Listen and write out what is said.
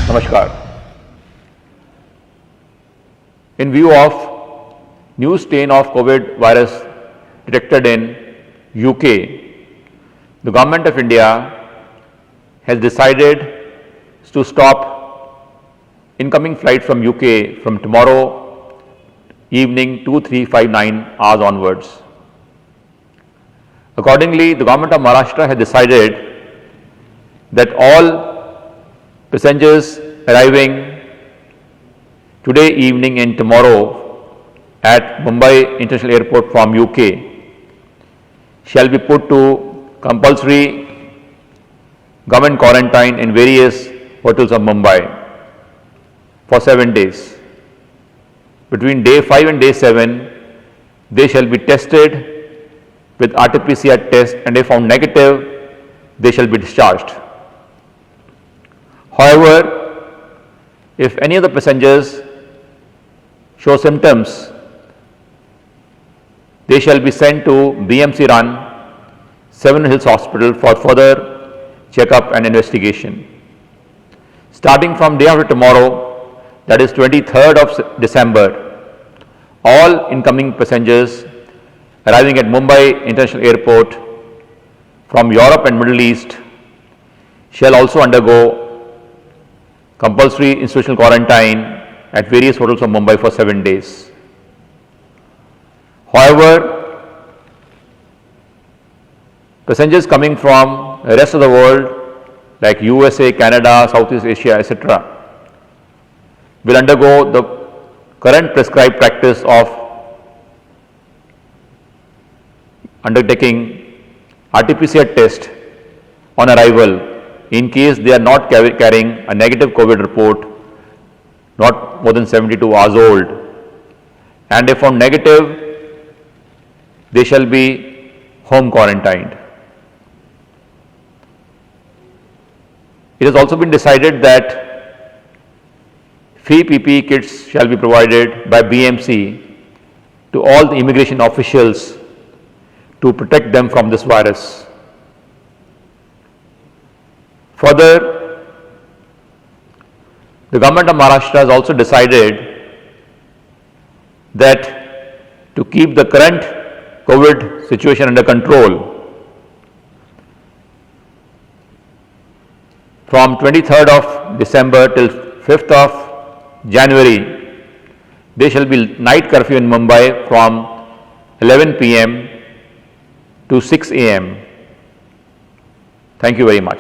Namaskar. In view of new strain of COVID virus detected in UK, the Government of India has decided to stop incoming flights from UK from tomorrow evening 2359 hours onwards. Accordingly, the Government of Maharashtra has decided that all passengers arriving today evening and tomorrow at Mumbai International Airport from UK shall be put to compulsory government quarantine in various hotels of Mumbai for 7 days. Between day 5 and day 7, they shall be tested with RT-PCR test, and if found negative, they shall be discharged. However, if any of the passengers show symptoms, they shall be sent to BMC Run, Seven Hills Hospital for further checkup and investigation. Starting from day after tomorrow, that is 23rd of December, all incoming passengers arriving at Mumbai International Airport from Europe and Middle East shall also undergo compulsory institutional quarantine at various hotels of Mumbai for 7 days. However, passengers coming from the rest of the world like USA, Canada, Southeast Asia, etc. will undergo the current prescribed practice of undertaking RT-PCR test on arrival in case they are not carrying a negative COVID report not more than 72 hours old, and if found negative, they shall be home quarantined. It has also been decided that free PPE kits shall be provided by BMC to all the immigration officials to protect them from this virus. Further, the Government of Maharashtra has also decided that to keep the current COVID situation under control, from 23rd of December till 5th of January, there shall be night curfew in Mumbai from 11 p.m. to 6 a.m. Thank you very much.